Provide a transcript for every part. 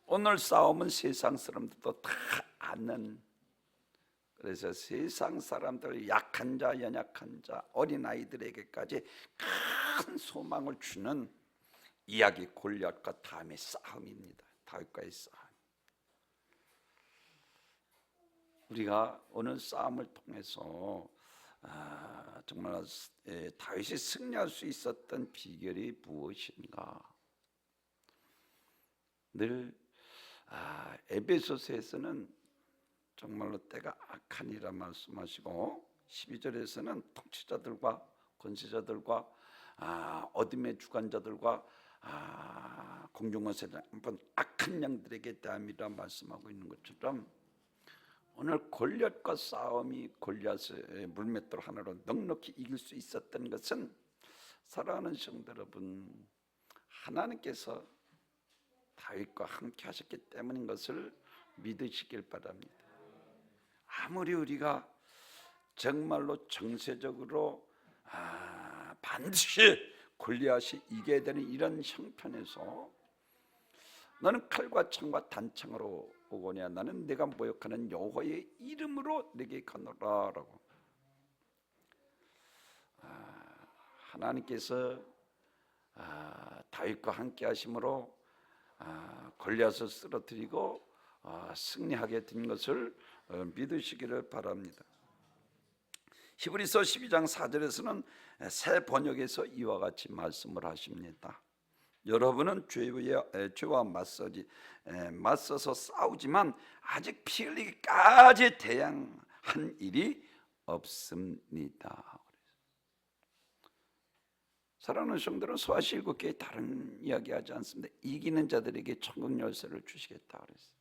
오늘 싸움은 세상 사람들도 다 아는, 그래서 세상 사람들, 약한 자, 연약한 자, 어린아이들에게까지 큰 소망을 주는 이야기, 골리앗과 다윗의 싸움입니다. 다윗과의 싸움. 우리가 오늘 싸움을 통해서 정말 다윗이 승리할 수 있었던 비결이 무엇인가? 늘 에베소서에서는 정말로 때가 악하니라 말씀하시고, 12절에서는 통치자들과 권세자들과 어둠의 주관자들과 공중권세자, 악한 영들에게 대함이라 말씀하고 있는 것처럼, 오늘 골리앗과 싸움이 골리앗의 물맷돌 하나로 넉넉히 이길 수 있었던 것은, 사랑하는 성도 여러분, 하나님께서 다윗과 함께 하셨기 때문인 것을 믿으시길 바랍니다. 아무리 우리가 정말로 정세적으로 반드시 골리앗이 이겨야 되는 이런 형편에서, 너는 칼과 창과 단창으로 오거냐, 나는 내가 모욕하는 여호와의 이름으로 내게 가노라 라고, 하나님께서 다윗과 함께 하심으로 골리앗을 쓰러뜨리고 승리하게 된 것을 믿으시기를 바랍니다. 히브리서 12장 4절에서는 새 번역에서 이와 같이 말씀을 하십니다. 여러분은 죄와 맞서서 싸우지만 아직 피 흘리기까지 대항한 일이 없습니다. 사랑하는 성도들은 소아시 7개의 다른 이야기하지 않습니다. 이기는 자들에게 천국 열쇠를 주시겠다 그랬어요.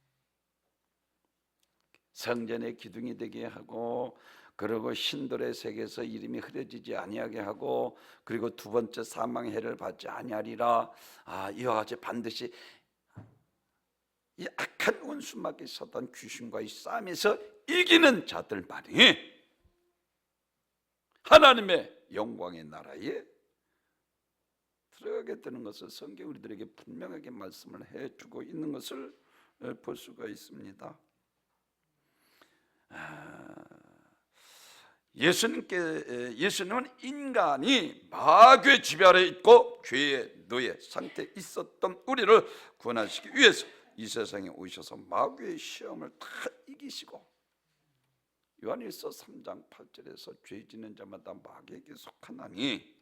성전의 기둥이 되게 하고, 그리고 신들의 세계에서 이름이 흐려지지 아니하게 하고, 그리고 두 번째 사망의 해를 받지 아니하리라. 이와 같이 반드시 이 악한 원수마귀 사단 귀신과의 싸움에서 이기는 자들만이 하나님의 영광의 나라에 들어가게 되는 것을 성경 우리들에게 분명하게 말씀을 해주고 있는 것을 볼 수가 있습니다. 예수님은 인간이 마귀의 지배 아래 있고 죄의 노예 상태에 있었던 우리를 구원하시기 위해서 이 세상에 오셔서 마귀의 시험을 다 이기시고, 요한일서 3장 8절에서 죄 짓는 자마다 마귀에게 속하나니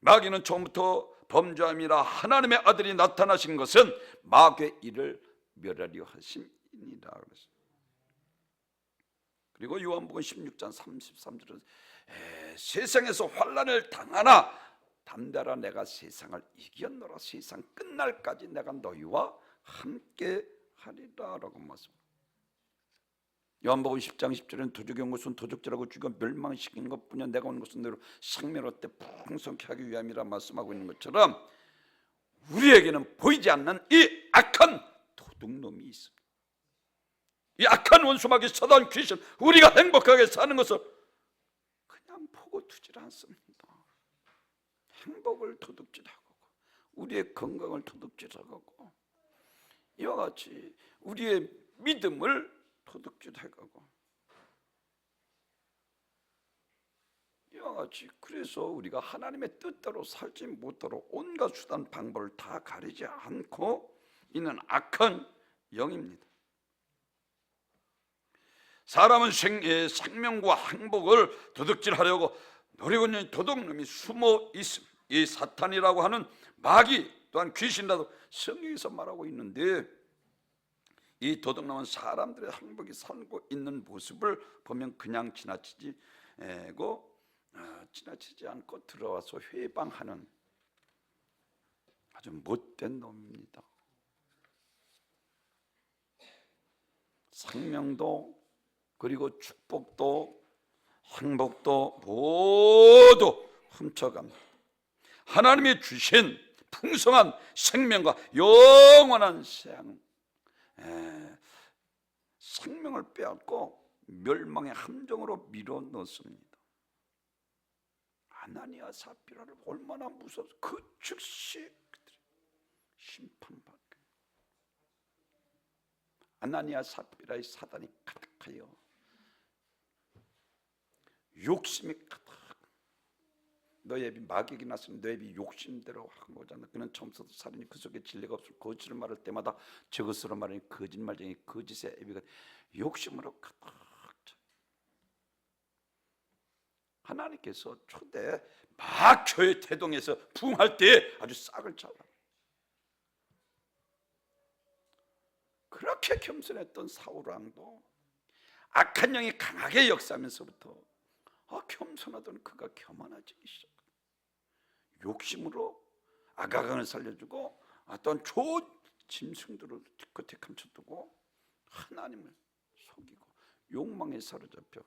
마귀는 처음부터 범죄함이라 하나님의 아들이 나타나신 것은 마귀의 일을 멸하려 하심이니라 그랬어요. 그리고 요한복음 16장 33절은 세상에서 환난을 당하나 담대하라, 내가 세상을 이겼노라, 세상 끝날까지 내가 너희와 함께 하리라 라고 말씀합니다. 요한복음 10장 10절에는 도적이 온 것은 도적질하고 죽여 멸망시킨 것뿐이야, 내가 온 것은 너희를 생명을 때 풍성케 하기 위함이라 말씀하고 있는 것처럼, 우리에게는 보이지 않는 이 악한 도둑놈이 있습니다. 이 악한 원수마귀 사단 귀신, 우리가 행복하게 사는 것을 그냥 보고 두질 않습니다. 행복을 도둑질하고, 우리의 건강을 도둑질하고, 이와 같이 우리의 믿음을 도둑질해가고, 이와 같이 그래서 우리가 하나님의 뜻대로 살지 못하도록 온갖 수단 방법을 다 가리지 않고 있는 악한 영입니다. 사람은 생명과 행복을 도둑질하려고 노리고 있는 도둑놈이 숨어 있습니다. 이 사탄이라고 하는 마귀 또한 귀신이라도 성경에서 말하고 있는데, 이 도둑놈은 사람들의 행복이 살고 있는 모습을 보면 그냥 지나치지 않고 들어와서 회방하는 아주 못된 놈입니다. 생명도 그리고 축복도 행복도 모두 훔쳐갑니다. 하나님이 주신 풍성한 생명과 영원한 생명을 빼앗고 멸망의 함정으로 밀어넣습니다. 아나니아 삽비라를 얼마나 무서워서 그 즉시 심판받게. 아나니아 삽비라의 사단이 가득하여 욕심이 가득. 너의 입이 마귀에게 났으니 너의 입이 욕심대로 한 거잖아. 그는 처음부터 살인이 그 속에 진리가 없을 거짓을 말할 때마다 저것으로 말하니 거짓말쟁이 거짓의 애비가 욕심으로 가득. 하나님께서 초대 막 교회 태동에서 부흥할 때 아주 싹을 잘라. 그렇게 겸손했던 사울왕도 악한 영이 강하게 역사하면서부터 겸손하던 그가 교만해지기 시작합니다. 욕심으로 아가강을 살려주고 어떤 좋은 짐승들을 겉에 감춰두고 하나님을 속이고 욕망에 사로잡혀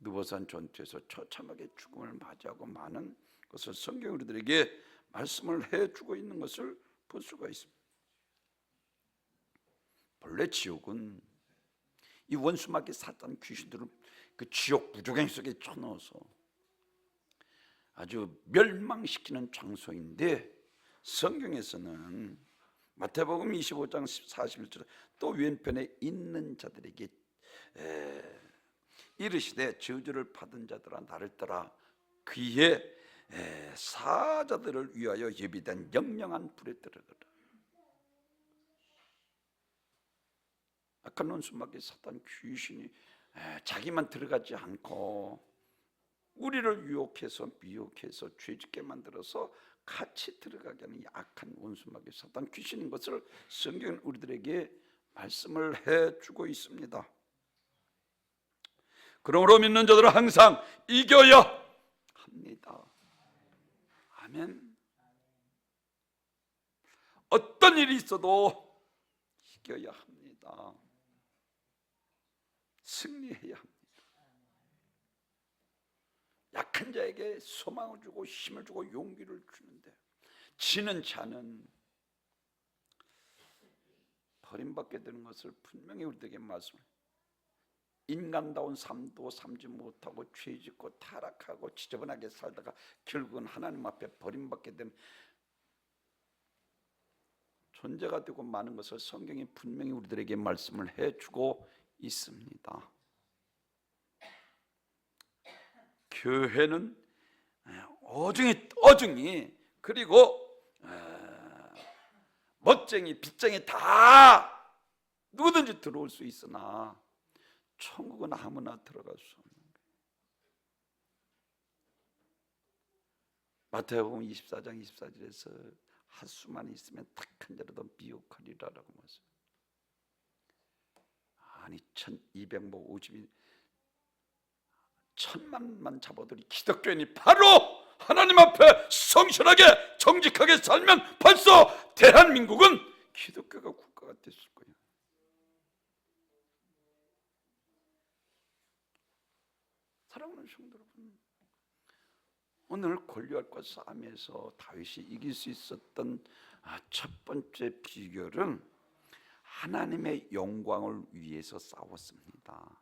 느보산 전투에서 처참하게 죽음을 맞이하고 많은 것을 성경이 우리들에게 말씀을 해주고 있는 것을 볼 수가 있습니다. 본래 지옥은 이 원수마귀 사탄 귀신들을 그 지옥 무조갱 속에 쳐넣어서 아주 멸망시키는 장소인데, 성경에서는 마태복음 25장 41절에 또 왼편에 있는 자들에게 이르시되 저주를 받은 자들아 나를 따라 그의 사자들을 위하여 예비된 영영한 불에 들으라. 악한 원수마귀 사탄 귀신이 자기만 들어가지 않고 우리를 유혹해서 미혹해서 죄짓게 만들어서 같이 들어가게 하는 이 악한 원수마귀 사탄 귀신인 것을 성경은 우리들에게 말씀을 해주고 있습니다. 그러므로 믿는 자들은 항상 이겨야 합니다. 아멘. 어떤 일이 있어도 이겨야 합니다. 승리해야 합니다. 약한 자에게 소망을 주고 힘을 주고 용기를 주는데 지는 자는 버림받게 되는 것을 분명히 우리에게 말씀해요. 인간다운 삶도 삼지 못하고 죄짓고 타락하고 지저분하게 살다가 결국은 하나님 앞에 버림받게 된 존재가 되고 마는 것을 성경이 분명히 우리들에게 말씀을 해주고 있습니다. 교회는 어중이 그리고 멋쟁이 빚쟁이 다 누구든지 들어올 수 있으나 천국은 아무나 들어갈 수 없는 거예요. 마태복음 24장 24절에서 핫수만 있으면 딱 한 자라도 미혹하리라라고 말했어요. 아니 1250인 1000만만 잡아들이 기독교인이 바로 하나님 앞에 성실하게 정직하게 살면 벌써 대한민국은 기독교가 국가가 됐을 거예요. 사랑하는 성도 여러분, 오늘 골리앗과 싸움에서 다윗이 이길 수 있었던 첫 번째 비결은 하나님의 영광을 위해서 싸웠습니다.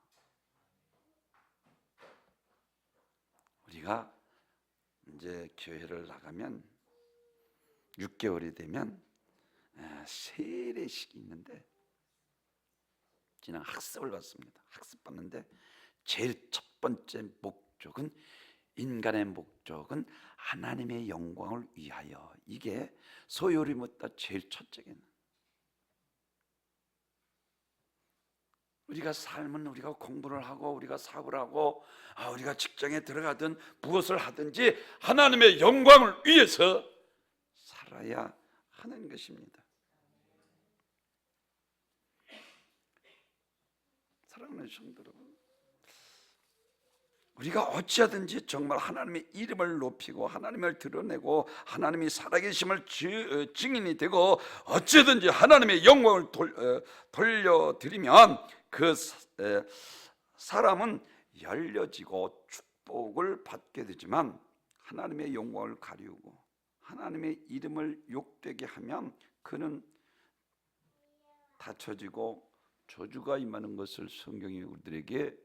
우리가 이제 교회를 나가면 6개월이 되면 세례식이 있는데 지난 학습을 받습니다. 학습 받는데 제일 첫 번째 목적은 인간의 목적은 하나님의 영광을 위하여. 이게 소요리 묻다 제일 첫째는 우리가 삶은 우리가 공부를 하고 우리가 사업을 하고 우리가 직장에 들어가든 무엇을 하든지 하나님의 영광을 위해서 살아야 하는 것입니다. 사랑하는 성도 여러분, 우리가 어찌하든지 정말 하나님의 이름을 높이고 하나님을 드러내고 하나님이 살아계심을 증인이 되고 어찌든지 하나님의 영광을 돌려드리면 그 사람은 열려지고 축복을 받게 되지만 하나님의 영광을 가리우고 하나님의 이름을 욕되게 하면 그는 닫혀지고 저주가 임하는 것을 성경이 우리들에게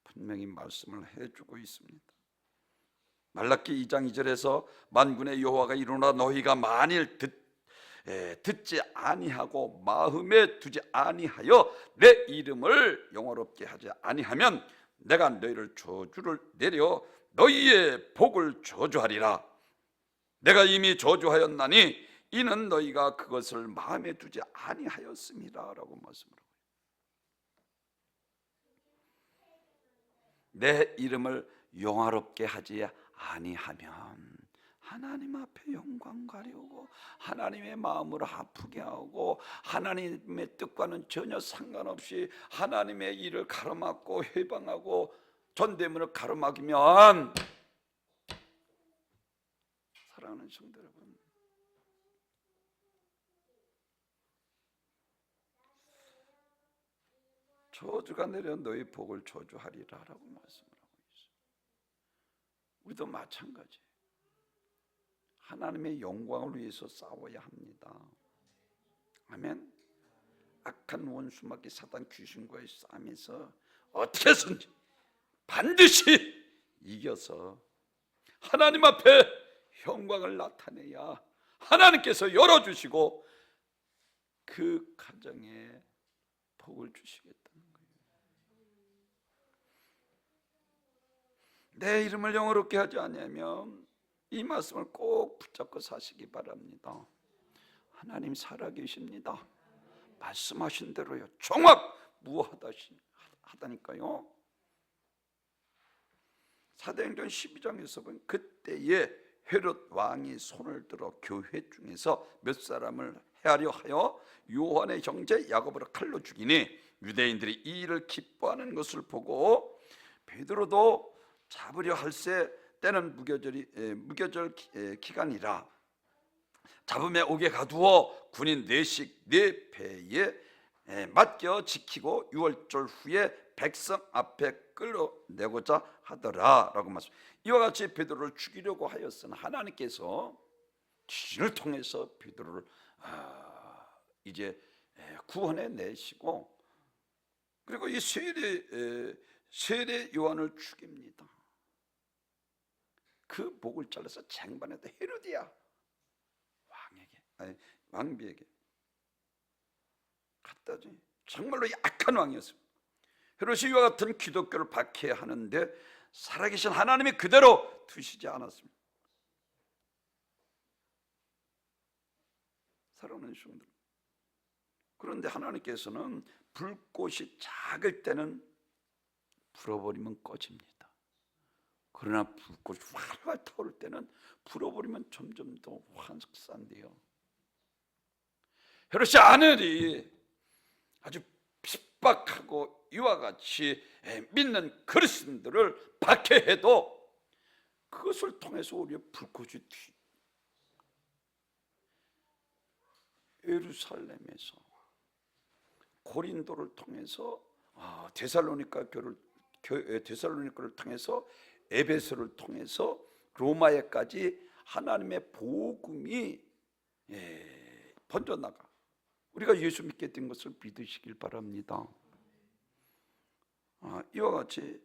분명히 말씀을 해주고 있습니다. 말라기 2장 2절에서 만군의 여호와가 이르노라 너희가 만일 듣지 아니하고 마음에 두지 아니하여 내 이름을 영화롭게 하지 아니하면 내가 너희를 저주를 내려 너희의 복을 저주하리라. 내가 이미 저주하였나니 이는 너희가 그것을 마음에 두지 아니하였습니다 라고 말씀을 하고, 내 이름을 영화롭게 하지 아니하면 하나님 앞에 영광 가려고 하나님의 마음을 아프게 하고 하나님의 뜻과는 전혀 상관없이 하나님의 일을 가로막고 해방하고 전대문을 가로막으면, 사랑하는 성도 여러분, 저주가 내려 너희 복을 저주하리라 라고 말씀을 하고 있어요. 우리도 마찬가지, 하나님의 영광을 위해서 싸워야 합니다. 아멘. 악한 원수마귀 사단 귀신과의 싸움에서 어떻게 해서든지 반드시 이겨서 하나님 앞에 영광을 나타내야 하나님께서 열어주시고 그 가정에 복을 주시겠다는 거예요. 내 이름을 영어롭게 하지 않으면 이 말씀을 꼭 붙잡고 사시기 바랍니다. 하나님 살아계십니다. 말씀하신 대로요, 종합무하다니까요. 사도행전 12장에서 보면 그때에 헤롯 왕이 손을 들어 교회 중에서 몇 사람을 해하려 하여 요한의 형제 야고보를 칼로 죽이니 유대인들이 이 일을 기뻐하는 것을 보고 베드로도 잡으려 할세 때는 무교절 기간이라 잡음에 옥에 가두어 군인 4씩 4배에 맡겨 지키고 6월절 후에 백성 앞에 끌어내고자 하더라 라고 말씀. 이와 같이 베드로를 죽이려고 하였으나 하나님께서 귀신을 통해서 베드로를 이제 구원해 내시고, 그리고 이 세례 요한을 죽입니다. 그 목을 잘라서 쟁반에다 헤로디아 왕비에게 갖다 줘. 정말로 악한 왕이었습니다. 헤롯이 이와 같은 기독교를 박해하는데 살아계신 하나님이 그대로 두시지 않았습니다. 사랑하는 성도들, 그런데 하나님께서는 불꽃이 작을 때는 불어버리면 꺼집니다. 그러나 불꽃이 활활 타오를 때는 불어버리면 점점 더 확산돼요. 헤롯이 아들이 아주 핍박하고 이와 같이 믿는 그리스도인들을 박해해도 그것을 통해서 오히려 불꽃이 예루살렘에서 고린도를 통해서 데살로니가를 통해서 에베소를 통해서 로마에까지 하나님의 복음이 번져나가 우리가 예수 믿게 된 것을 믿으시길 바랍니다. 이와 같이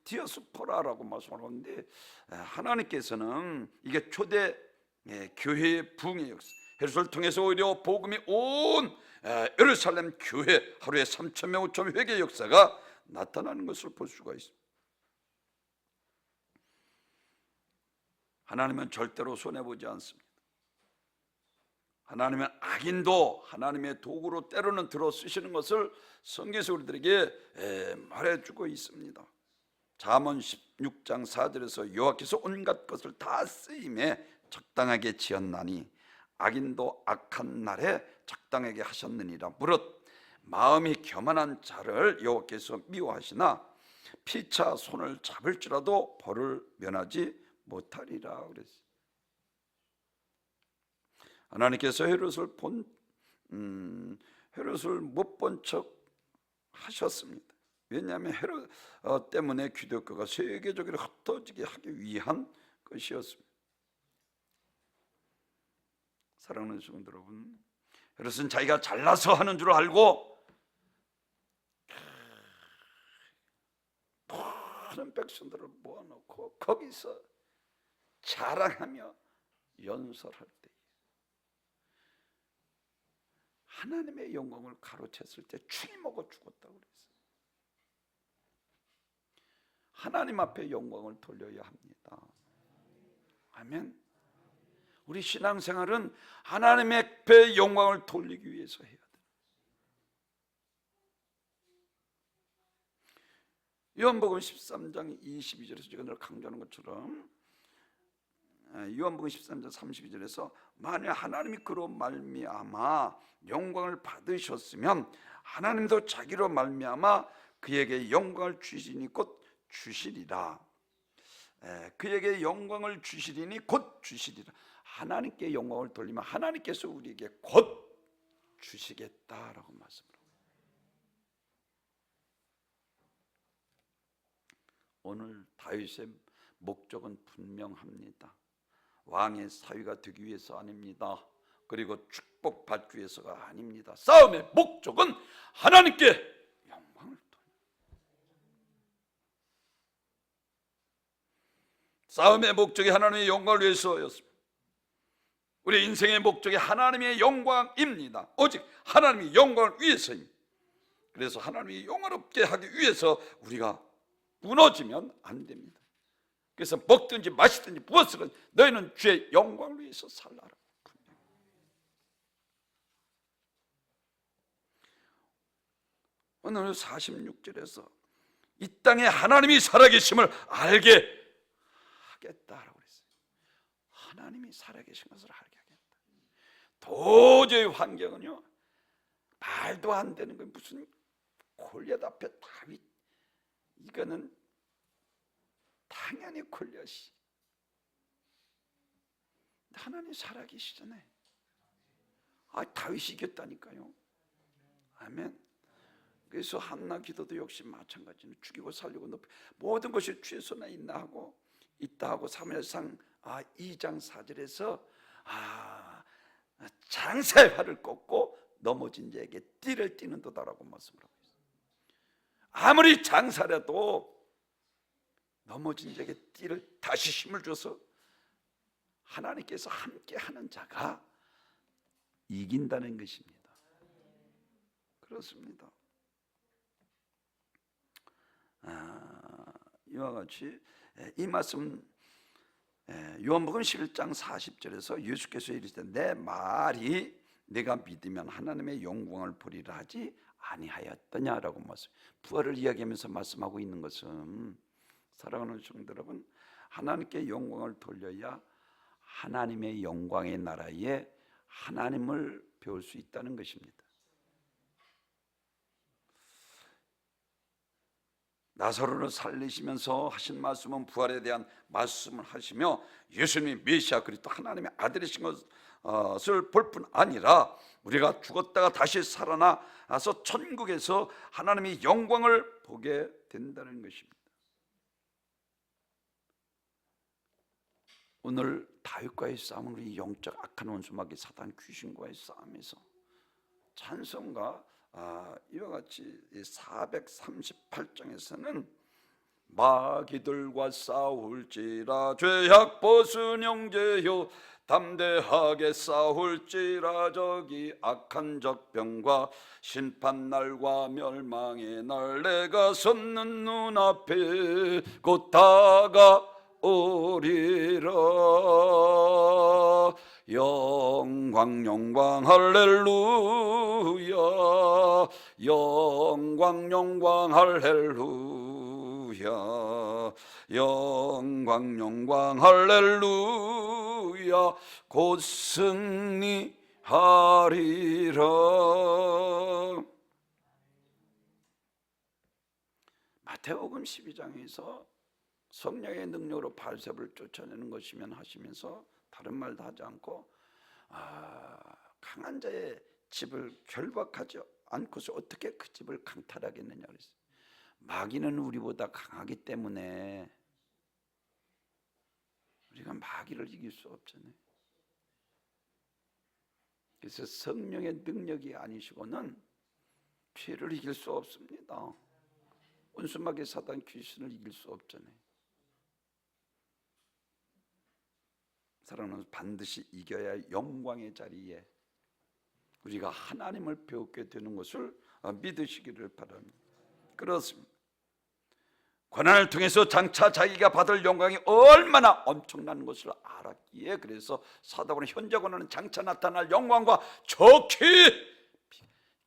디아스포라라고 말씀하는데 하나님께서는 이게 초대 교회의 부흥의 역사, 헤롯을 통해서 오히려 복음이 온 예루살렘 교회 하루에 3,000명 5,000명 회개 역사가 나타나는 것을 볼 수가 있습니다. 하나님은 절대로 손해보지 않습니다. 하나님은 악인도 하나님의 도구로 때로는 들어 쓰시는 것을 성경에서 우리들에게 말해주고 있습니다. 잠언 16장 4절에서 여호와께서 온갖 것을 다 쓰임에 적당하게 지었나니 악인도 악한 날에 적당하게 하셨느니라. 무릇 마음이 교만한 자를 여호와께서 미워하시나 피차 손을 잡을지라도 벌을 면하지 못하리라 그랬어요. 하나님께서 헤롯을 못 본 척 하셨습니다. 왜냐하면 헤롯 때문에 기독교가 세계적으로 흩어지게 하기 위한 것이었습니다. 사랑하는 성도 여러분, 헤롯은 자기가 잘나서 하는 줄 알고 많은 백성들을 모아놓고 거기서 자랑하며 연설할 때 하나님의 영광을 가로챘을 때 죽이 먹어 죽었다고 그랬어요. 하나님 앞에 영광을 돌려야 합니다. 아멘. 우리 신앙생활은 하나님 앞에 영광을 돌리기 위해서 해야 돼요. 요한복음 13장 22절에서 제가 늘 강조하는 것처럼 요한복음 13장 32절에서 만일 하나님이 그로 말미암아 영광을 받으셨으면 하나님도 자기로 말미암아 그에게 영광을 주시니 곧 주시리라. 그에게 영광을 주시리니 곧 주시리라. 하나님께 영광을 돌리면 하나님께서 우리에게 곧 주시겠다라고 말씀합니다. 오늘 다윗의 목적은 분명합니다. 왕의 사위가 되기 위해서 아닙니다. 그리고 축복받기 위해서가 아닙니다. 싸움의 목적은 하나님께 영광을 돌리는, 싸움의 목적이 하나님의 영광을 위해서였습니다. 우리 인생의 목적이 하나님의 영광입니다. 오직 하나님의 영광을 위해서입니다. 그래서 하나님이 영화롭게 하기 위해서 우리가 무너지면 안 됩니다. 그래서 먹든지 마시든지 무엇이든 너희는 주의 영광을 위해서 살라라. 오늘 46절에서 이 땅에 하나님이 살아계심을 알게 하겠다라고 그랬어요. 하나님이 살아계신 것을 알게 하겠다. 도저히 환경은요 말도 안 되는 거예요. 무슨 골리앗 앞에 다윗, 이거는 당연히 골리앗이. 하나님 살아계시잖아요. 다윗이 이겼다니까요. 아멘. 그래서 한나 기도도 역시 마찬가지로 죽이고 살리고 높이 모든 것이 주의 손에 있나 하고 있다 하고 사무엘상 2장 4절에서 장사의 활을 꺾고 넘어진 자에게 띠를 띠는 도다라고 말씀을 하고 있어요. 아무리 장사라도 넘어진 자에게 띠를 다시 힘을 줘서 하나님께서 함께 하는 자가 이긴다는 것입니다. 그렇습니다. 이와 같이 이 말씀 요한복음 11장 40절에서 예수께서 이르시되 내 말이 내가 믿으면 하나님의 영광을 보리라 하지 아니하였더냐라고 말씀. 부활을 이야기하면서 말씀하고 있는 것은 사랑하는 성도 여러분, 하나님께 영광을 돌려야 하나님의 영광의 나라에 하나님을 배울 수 있다는 것입니다. 나사로를 살리시면서 하신 말씀은 부활에 대한 말씀을 하시며 예수님이 메시아 그리스도 하나님의 아들이신 것을 볼 뿐 아니라 우리가 죽었다가 다시 살아나서 천국에서 하나님의 영광을 보게 된다는 것입니다. 오늘 다윗과의 싸움은 우리 영적 악한 원수마귀 사단 귀신과의 싸움에서 찬송가 이와 같이 438장에서는 마귀들과 싸울지라 죄악 벗은 형제여 담대하게 싸울지라 저기 악한 적병과 심판날과 멸망의 날 내가 섰는 눈앞에 곧 다가오리라. 영광 영광 할렐루야 영광 영광 할렐루야 영광 영광 할렐루야 곧 승리하리라. 마태복음 12장에서 성령의 능력으로 바알세불을 쫓아내는 것이면 하시면서 다른 말도 하지 않고 강한 자의 집을 결박하지 않고서 어떻게 그 집을 강탈하겠느냐 그랬어요. 마귀는 우리보다 강하기 때문에 우리가 마귀를 이길 수 없잖아요. 그래서 성령의 능력이 아니시고는 죄를 이길 수 없습니다. 원수마귀 사단 귀신을 이길 수 없잖아요. 사랑하는 반드시 이겨야 영광의 자리에 우리가 하나님을 배우게 되는 것을 믿으시기를 바랍니다. 그렇습니다. 고난을 통해서 장차 자기가 받을 영광이 얼마나 엄청난 것을 알았기에 그래서 사도 바울은 현재 고난은 장차 나타날 영광과 좋게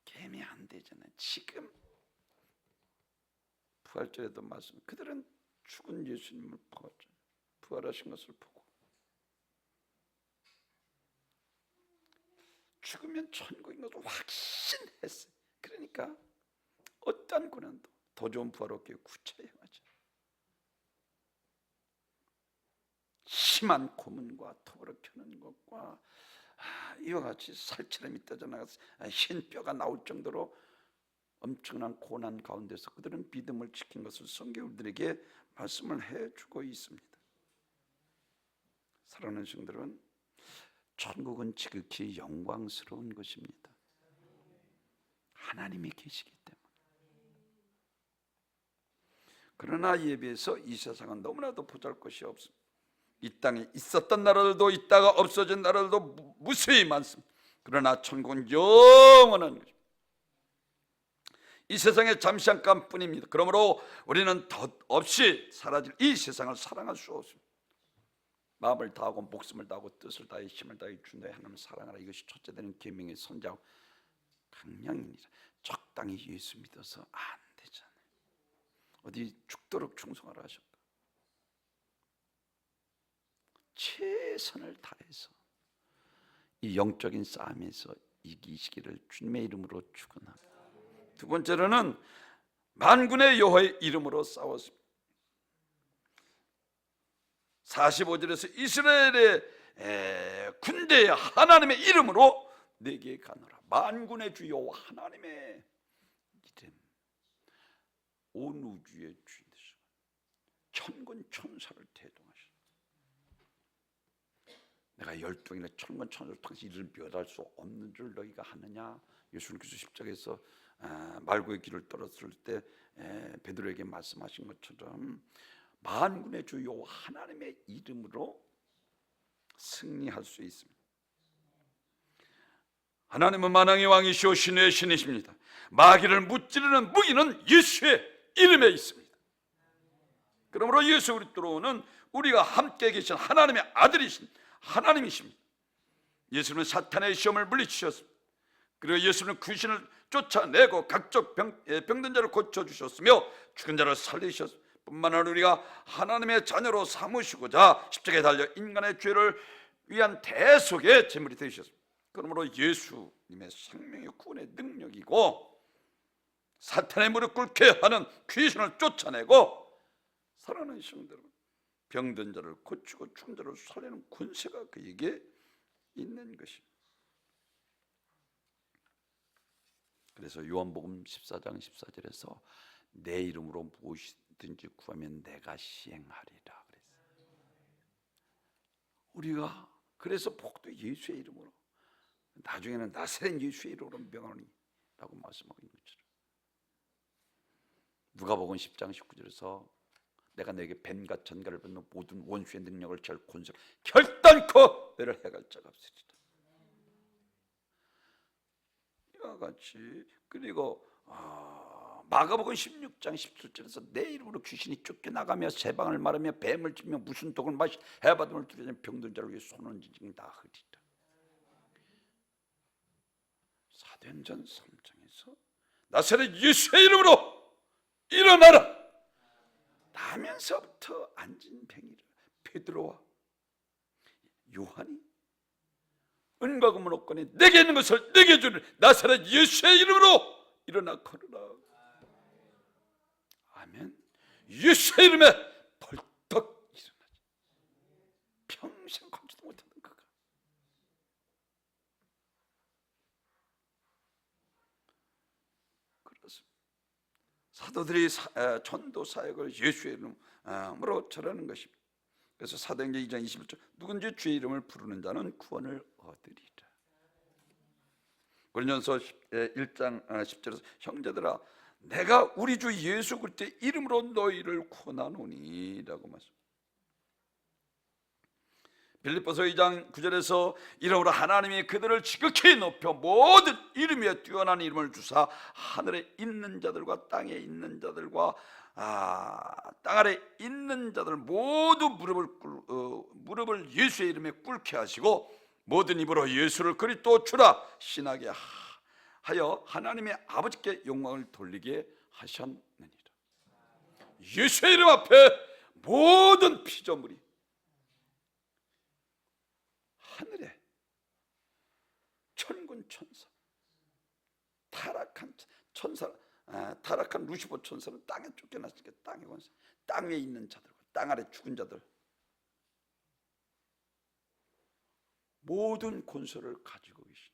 개미 안 되잖아요. 지금 부활절에도 말씀, 그들은 죽은 예수님을 보았죠. 부활하신 것을 보고 죽으면 천국인 것을 확신했어요. 그러니까 어떤 고난도 더 좋은 부활 얻기에 구체행하죠. 심한 고문과 톱으로 켜는 것과 이와 같이 살처럼이 떠져나가서 흰 뼈가 나올 정도로 엄청난 고난 가운데서 그들은 믿음을 지킨 것을 성경이 우리에게 말씀을 해주고 있습니다. 사랑하는 성도들은 천국은 지극히 영광스러운 것입니다. 하나님이 계시기 때문에. 그러나 이에 비해서 이 세상은 너무나도 보잘것이 없습니다. 이 땅에 있었던 나라들도 있다가 없어진 나라들도 무수히 많습니다. 그러나 천국은 영원한 것입니다. 이 세상의 잠시한감뿐입니다. 그러므로 우리는 덧없이 사라질 이 세상을 사랑할 수 없습니다. 마음을 다하고 목숨을 다하고 뜻을 다해 힘을 다해 주 너의 하나님을 사랑하라. 이것이 첫째 되는 계명의 선자고 강령이니라. 적당히 예수 믿어서 안 되잖아요. 어디 죽도록 충성하라 하셨다. 최선을 다해서 이 영적인 싸움에서 이기시기를 주님의 이름으로 축원합니다. 두 번째로는 만군의 여호와의 이름으로 싸웠습니다. 45절에서 이스라엘의 군대의 하나님의 이름으로 내게 가노라. 만군의 주 여호와 하나님의 이름, 온 우주의 주인 되시고 천군 천사를 대동하시고 내가 12인의 천군 천사를 통해서 이를 멸할 수 없는 줄 너희가 하느냐. 예수님께서 십자가에서 말고의 길을 떨었을 때 베드로에게 말씀하신 것처럼 만군의 주 여호와 하나님의 이름으로 승리할 수 있습니다. 하나님은 만왕의 왕이시오 신의 신이십니다. 마귀를 무찌르는 무기는 예수의 이름에 있습니다. 그러므로 예수 그리스도로는 우리가 함께 계신 하나님의 아들이신 하나님이십니다. 예수님은 사탄의 시험을 물리치셨습니다. 그리고 예수님은 귀신을 쫓아내고 각종 병든 자를 고쳐주셨으며 죽은 자를 살리셨습니다. 뿐만 아니라 우리가 하나님의 자녀로 삼으시고자 십자가에 달려 인간의 죄를 위한 대속의 제물이 되셨습니다. 그러므로 예수님의 생명의 구원의 능력이고 사탄의 무릎 꿇게 하는 귀신을 쫓아내고 사랑하는 성도 여러분, 병든 자를 고치고 죽은 자를 살리는 권세가 그에게 있는 것입니다. 그래서 요한복음 14장 14절에서 내 이름으로 무엇이든지 구하면 내가 시행하리라 그랬어요. 우리가 그래서 복도 예수의 이름으로, 나중에는 나사렛 예수의 이름으로 명하노니 라고 말씀하고 있는 것처럼 누가복음 10장 19절에서 내가 내게 뱀과 전갈을 벗는 모든 원수의 능력을 절 권세 결단코 너를 해갈 자가 없으리라. 이와 같이 그리고 마가복음 16장 17절에서 내 이름으로 귀신이 쫓겨나가며 세방을 마르며 뱀을 찌며 무슨 독을 마시 해바둠을 두려는 병든 자를 위해 손은 지징 다 흐리라. 사도행전 3장에서 나사렛 예수의 이름으로 일어나라 하면서부터 앉은 뱅이를 베드로와 요한이 은과 금은 없거니 내게 있는 것을 내게 주는 나사렛 예수의 이름으로 일어나 걸으라. 아멘. 예수의 이름에 벌떡 일어나지. 평생 걷지도 못하던 그가 그렇습니다. 사도들이 전도 사역을 예수의 이름으로 전하는 것입니다. 그래서 사도행전 2장 21절 누군지 주의 이름을 부르는 자는 구원을 얻으리라. 고린도전서 1장 10절에서 형제들아 내가 우리 주 예수 그리스도의 이름으로 너희를 구원하노니 라고 말씀. 빌립보서 2장 9절에서 이러므로 하나님이 그들을 지극히 높여 모든 이름에 뛰어난 이름을 주사 하늘에 있는 자들과 땅에 있는 자들과 땅 아래 있는 자들 모두 무릎을 예수의 이름에 꿇게 하시고 모든 입으로 예수를 그리스도 주라 신하게 하여 하나님의 아버지께 영광을 돌리게 하셨느니라. 예수의 이름 앞에 모든 피조물이 하늘에 천군 천사, 타락한 천사, 타락한 루시퍼 천사는 땅에 쫓겨났으니까 땅에 권세, 땅 위에 있는 자들과 땅 아래 죽은 자들 모든 권세를 가지고 계신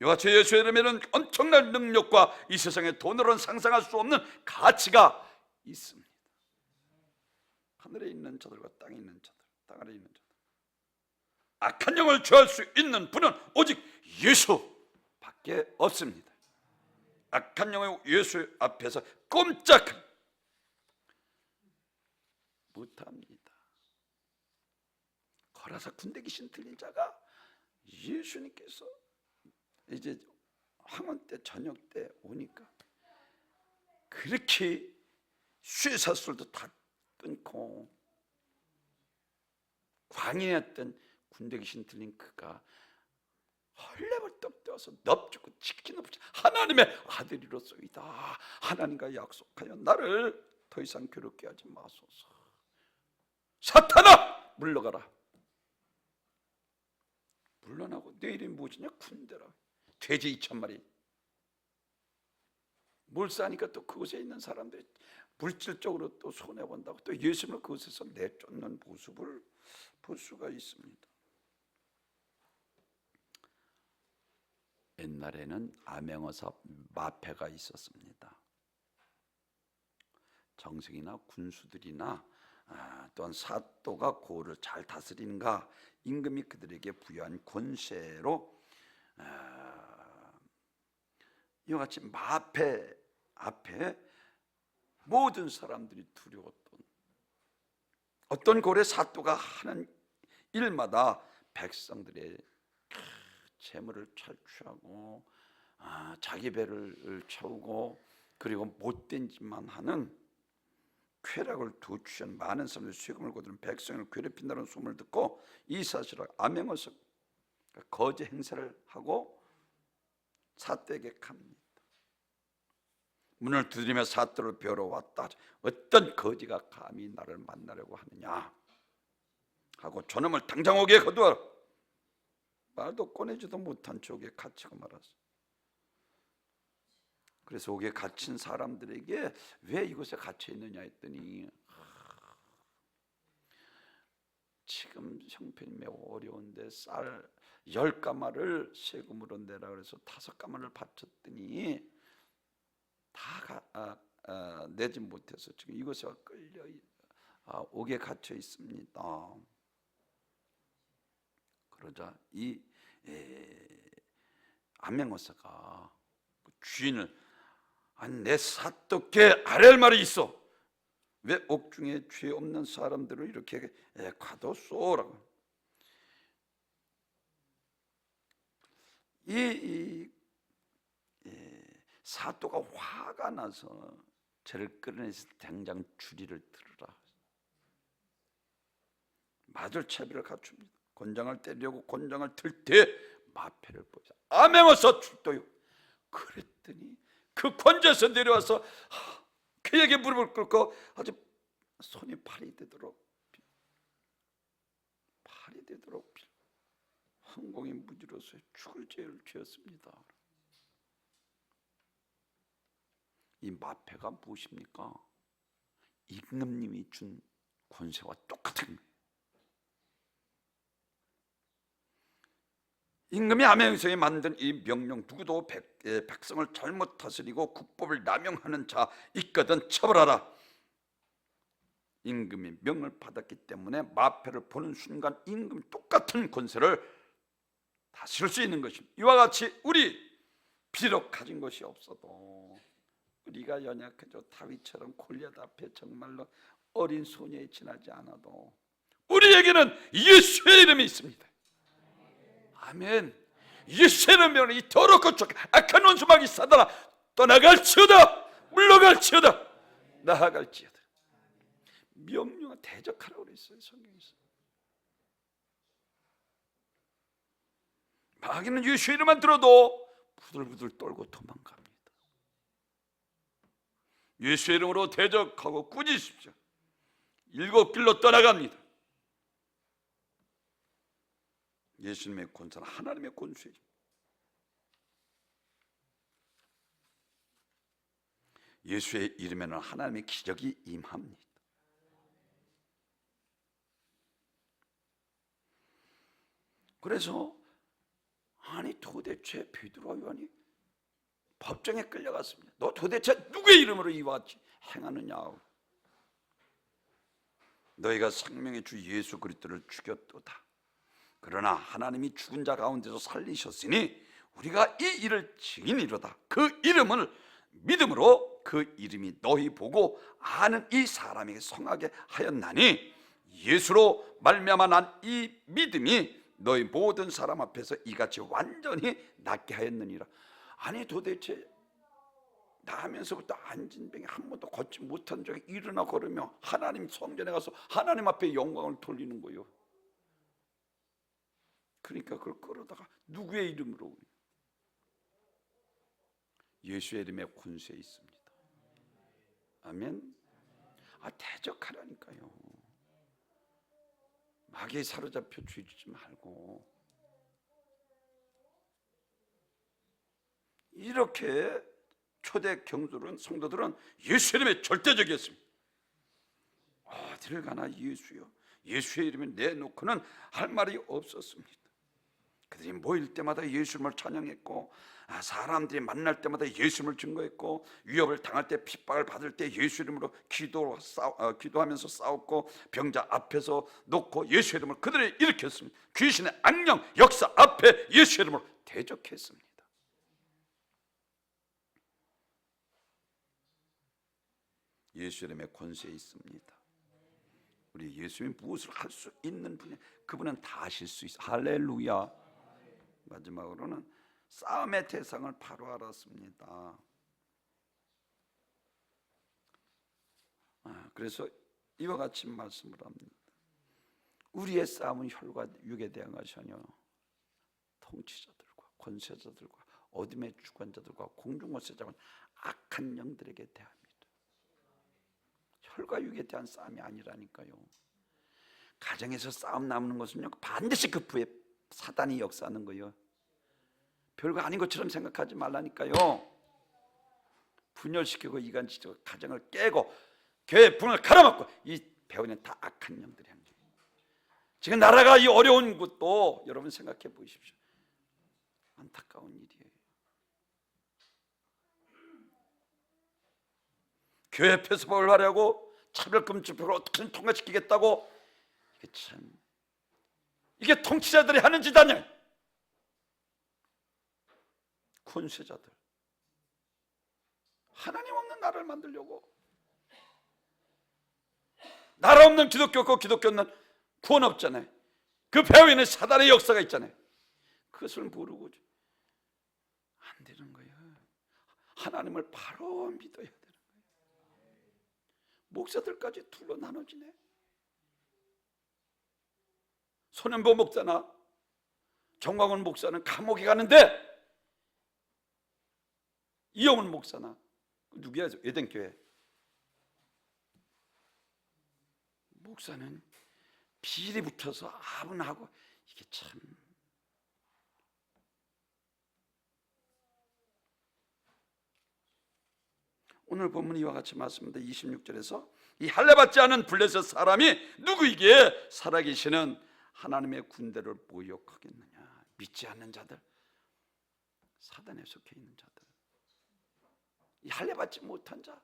이같이 예수의 이름에는 엄청난 능력과 이 세상에 돈으로는 상상할 수 없는 가치가 있습니다. 하늘에 있는 자들과 땅에 있는 자들, 땅 아래 있는 자들, 악한 영을 제할 수 있는 분은 오직 예수밖에 없습니다. 악한 영의 예수 앞에서 꼼짝 못합니다. 거라사 군대 귀신 들린 자가 예수님께서 이제 황혼 때 저녁 때 오니까 그렇게 쇠사슬도 다 끊고 광야였던 군대 귀신 들린 그가 헐레벌떡 뛰어서 넙죽고 치킨 없이 하나님의 아들이로소이다. 하나님과 약속하여 나를 더 이상 괴롭게 하지 마소서. 사탄아 물러가라. 물러나고 내 이름이 무엇이냐? 군대라. 돼지 2,000마리. 몰사하니까 또 그곳에 있는 사람들이 물질적으로 또 손해본다고 또 예수님을 그곳에서 내쫓는 모습을 볼 수가 있습니다. 옛날에는 암행어사 마패가 있었습니다. 정승이나 군수들이나 또한 사또가 고을을 잘 다스리는가 임금이 그들에게 부여한 권세로 이와 같이 마패 앞에 모든 사람들이 두려웠던 어떤 고래 사또가 하는 일마다 백성들의 재물을 탈취하고 자기 배를 채우고 그리고 못된 짓만 하는 쾌락을 도취한 많은 사람들이 세금을 거두는 백성을 괴롭힌다는 소문을 듣고 이 사실을 암행어사 거지 행세를 하고 사또에게 갑니다. 문을 두드리며 사또를 뵈러 왔다. 어떤 거지가 감히 나를 만나려고 하느냐 하고 저놈을 당장 옥에 거두어라. 말도 꺼내지도 못한 옥에 갇히고 말았어. 그래서 옥에 갇힌 사람들에게 왜 이곳에 갇혀 있느냐 했더니 지금 형편이 매우 어려운데 쌀 10가마를 세금으로 내라 그래서 5가마를 바쳤더니 다 내지 못해서 지금 이곳에 끌려 옥에 갇혀 있습니다. 그러자 이 암행어사가 주인을 내 사또께 아랠 말이 있어. 왜 옥중에 죄 없는 사람들을 이렇게 가뒀소라고. 이 사또가 화가 나서 저를 끌어내서 당장 주리를 들으라. 맞을 채비를 갖춥니다. 곤장을 때리려고 곤장을 들 때 마패를 보자. 암행어사 출도요. 그랬더니 그 권좌에서 내려와서 그에게 무릎을 꿇고 아주 손이 팔이 되도록 황공이 무지로서 죽을 죄를 지었습니다. 이 마패가 무엇입니까? 임금님이 준 권세와 똑같은 거예요. 임금이 암행어사에 만든 이 명령, 누구도 백성을 잘못 다스리고 국법을 남용하는 자 있거든 처벌하라. 임금이 명을 받았기 때문에 마패를 보는 순간 임금 똑같은 권세를 다스릴 수 있는 것입니다. 이와 같이 우리 비록 가진 것이 없어도 우리가 연약해져 다윗처럼 골리앗 앞에 정말로 어린 소녀에 지나지 않아도 우리에게는 예수의 이름이 있습니다. 아멘. 예수의 이름으로 이 더럽고 악한 원수마귀 사단아 떠나갈지어다, 물러갈지어다, 나아갈지어다. 명령을 대적하라고 그랬어요, 성경에서. 마귀는 예수의 이름만 들어도 부들부들 떨고 도망갑니다. 예수의 이름으로 대적하고 꾸짖으십시오. 7길로 떠나갑니다. 예수님의 권세는 하나님의 권세죠. 예수의 이름에는 하나님의 기적이 임합니다. 그래서 아니 도대체 베드로와 요한이 법정에 끌려갔습니다. 너 도대체 누구의 이름으로 이와 같이 행하느냐? 너희가 생명의 주 예수 그리스도를 죽였도다. 그러나 하나님이 죽은 자 가운데서 살리셨으니 우리가 이 일을 증인이로다. 그 이름을 믿음으로 그 이름이 너희 보고 아는 이 사람에게 성하게 하였나니 예수로 말미암아 난 이 믿음이 너희 모든 사람 앞에서 이같이 완전히 낫게 하였느니라. 아니 도대체 나면서부터 안진병이 한 번도 걷지 못한 적이 일어나 걸으며 하나님 성전에 가서 하나님 앞에 영광을 돌리는 거예요. 그러니까 그걸 끌어다가 누구의 이름으로? 예수의 이름에 권세 있습니다. 아멘. 대적하라니까요. 마귀에 사로잡혀 쥐지 말고. 이렇게 초대 경솔은 성도들은 예수 이름에 절대적이었습니다. 어디를 가나 예수요, 예수의 이름을 내놓고는 할 말이 없었습니다. 그들이 모일 때마다 예수님을 찬양했고, 사람들이 만날 때마다 예수님을 증거했고, 위협을 당할 때, 핍박을 받을 때 예수 이름으로 기도하면서 싸웠고, 병자 앞에서 놓고 예수 이름을 그들이 일으켰습니다. 귀신의 악령 역사 앞에 예수 이름으로 대적했습니다. 예수 이름에 권세 있습니다. 우리 예수님이 무엇을 할 수 있는 분이, 그분은 다 하실 수 있어요. 할렐루야. 마지막으로는 싸움의 대상을 바로 알았습니다. 그래서 이와 같이 말씀을 합니다. 우리의 싸움은 혈과 육에 대한 것이 아니요 통치자들과 권세자들과 어둠의 주관자들과 공중권세자와 악한 영들에게 대합니다. 혈과 육에 대한 싸움이 아니라니까요. 가정에서 싸움 나오는 것은요 반드시 그 후에 사단이 역사하는 거예요. 별거 아닌 것처럼 생각하지 말라니까요. 분열시키고 이간시키고 가정을 깨고 교회 분을 갈아먹고, 이 배우는 다 악한 영들이 하는 거예요. 지금 나라가 이 어려운 것도 여러분 생각해 보십시오. 안타까운 일이에요. 교회 폐쇄법을 하려고 차별금지법을 어떻게든 통과시키겠다고, 이게 통치자들이 하는 짓 아니야. 권세자들, 하나님 없는 나라를 만들려고. 나라 없는 기독교 없고 기독교 없는 구원 없잖아요. 그 배후에는 사단의 역사가 있잖아요. 그것을 모르고 안 되는 거예요. 하나님을 바로 믿어야 되는 거예요. 목사들까지 둘로 나눠지네. 손현보 목사나 정광훈 목사는 감옥에 가는데, 이영훈 목사나 누구야? 에덴교회 목사는 비리 붙어서 아분하고, 이게 참. 오늘 본문 이와 같이 말씀입니다. 26절에서 이 할례받지 않은 블레셋 사람이 누구이기에 살아계시는 하나님의 군대를 모욕하겠느냐. 믿지 않는 자들, 사단에 속해 있는 자들, 이 할례받지 못한 자,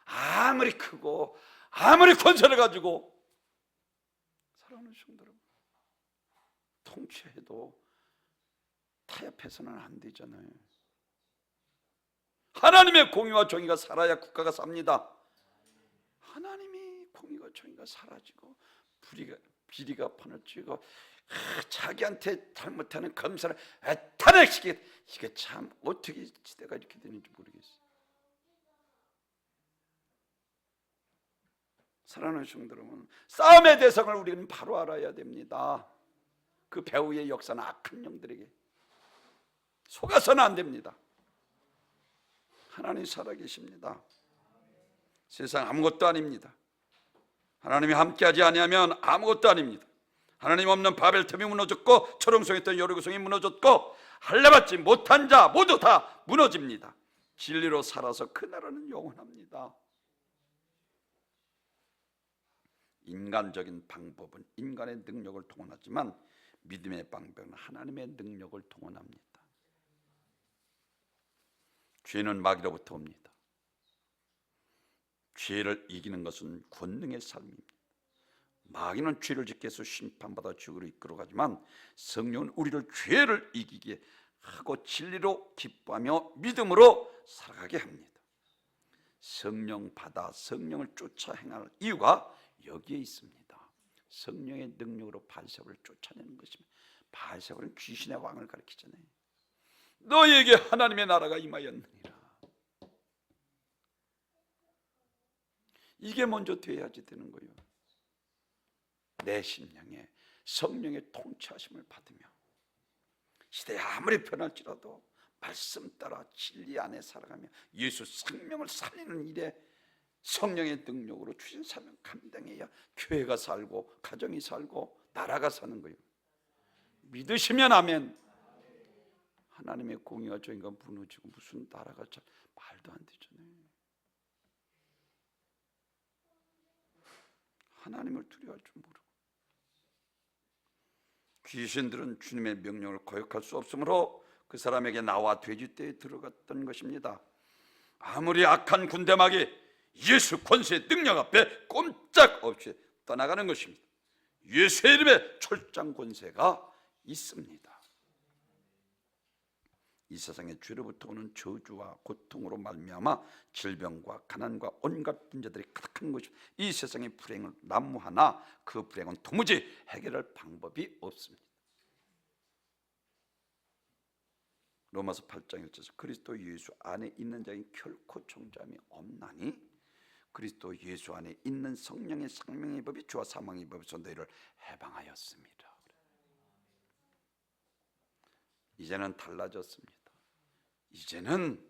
아무리 크고 아무리 권세를 가지고 사랑하는 성도 여러분, 통치해도 타협해서는 안 되잖아요. 하나님의 공의와 정의가 살아야 국가가 삽니다. 하나님이 공의와 정의가 사라지고 비리가 판을 쥐고 자기한테 잘못하는 검사를 탄핵시키게. 이게 참 어떻게 시대가 이렇게 되는지 모르겠어요. 사랑하는 성도 여러분, 싸움의 대상을 우리는 바로 알아야 됩니다. 그 배후의 역사는 악한 영들에게 속아서는 안 됩니다. 하나님 살아계십니다. 세상 아무것도 아닙니다. 하나님이 함께하지 아니하면 아무것도 아닙니다. 하나님 없는 바벨탑이 무너졌고 초롱성했던 여리고성이 무너졌고 할례받지 못한 자 모두 다 무너집니다. 진리로 살아서 그 나라는 영원합니다. 인간적인 방법은 인간의 능력을 동원하지만 믿음의 방법은 하나님의 능력을 동원합니다. 죄는 마귀로부터 옵니다. 죄를 이기는 것은 권능의 삶입니다. 마귀는 죄를 짓게 해서 심판받아 지옥으로 이끌어가지만 성령은 우리를 죄를 이기게 하고 진리로 기뻐하며 믿음으로 살아가게 합니다. 성령 받아 성령을 쫓아 행할 이유가 여기에 있습니다. 성령의 능력으로 바알세바를 쫓아내는 것입니다. 바알세바는 귀신의 왕을 가리키잖아요. 너희에게 하나님의 나라가 임하였느니라. 이게 먼저 돼야지 되는 거예요. 내 심령에 성령의 통치하심을 받으며 시대에 아무리 변할지라도 말씀 따라 진리 안에 살아가며 예수 생명을 살리는 일에 성령의 능력으로 주신 사명 감당해야 교회가 살고 가정이 살고 나라가 사는 거예요. 믿으시면 아멘. 하나님의 공의가 저 인간 무너지고 무슨 나라가 잘 말도 안 되잖아요. 하나님을 두려워할 줄 모르고 귀신들은 주님의 명령을 거역할 수 없으므로 그 사람에게 나와 돼지떼에 들어갔던 것입니다. 아무리 악한 군대막이 예수 권세의 능력 앞에 꼼짝없이 떠나가는 것입니다. 예수의 이름에 철장 권세가 있습니다. 이 세상의 죄로부터 오는 저주와 고통으로 말미암아 질병과 가난과 온갖 문제들이 가득한 것입니다. 이 세상의 불행을 난무하나 그 불행은 도무지 해결할 방법이 없습니다. 로마서 8장 1절에서 그리스도 예수 안에 있는 자에게 결코 정죄함이 없나니 그리스도 예수 안에 있는 성령의 생명의 법이 주와 사망의 법에서 너희를 해방하였습니다. 이제는 달라졌습니다. 이제는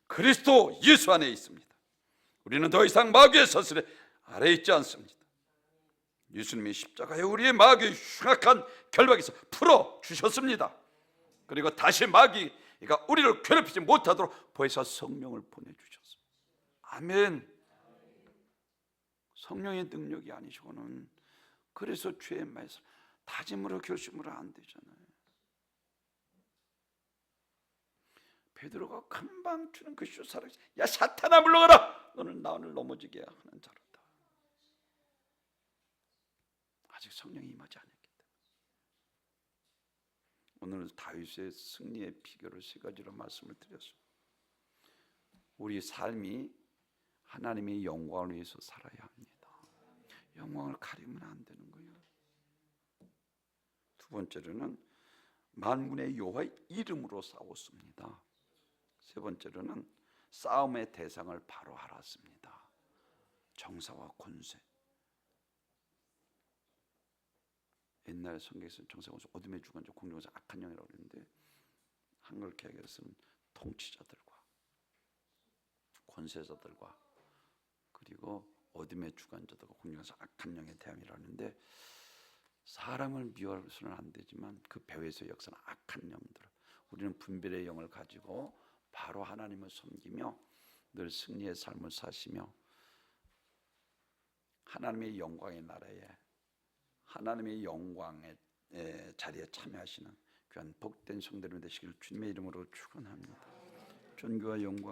그리스도 예수 안에 있습니다. 우리는 더 이상 마귀의 서슬에 아래 있지 않습니다. 예수님이 십자가에 우리의 마귀의 흉악한 결박에서 풀어주셨습니다. 그리고 다시 마귀가 우리를 괴롭히지 못하도록 보혜사 성령을 보내주셨습니다. 아멘. 성령의 능력이 아니시고는 그래서 죄의 말씀 다짐으로 결심으로 안 되잖아요. 베드로가 금방 주는 그 슈사를 야 사탄아 물러가라 너는 나를 넘어지게 하는 자로다. 아직 성령이 임하지 않았기 때문에 오늘 다윗의 승리의 비결을 세 가지로 말씀을 드렸습니다. 우리 삶이 하나님의 영광을 위해서 살아야 합니다. 영광을 가리면 안 되는 거예요. 두 번째로는 만군의 여호와의 이름으로 싸웠습니다. 세 번째로는 싸움의 대상을 바로 알았습니다. 정사와 권세. 옛날 성경에서 정사와 권세 어둠의 주관자 공중에서 악한 영이라고 그랬는데 한글 개혁에서는 통치자들과 권세자들과 그리고 어둠의 주관자들과 공중에서 악한 영의 대항이라고 하는데 사람을 미워해서는 안 되지만 그 배후에서 역사는 악한 영들 우리는 분별의 영을 가지고 바로 하나님을 섬기며 늘 승리의 삶을 사시며 하나님의 영광의 나라에 하나님의 영광의 자리에 참여하시는 귀한 복된 성도들 되시기를 주님의 이름으로 축원합니다. 존귀와 영광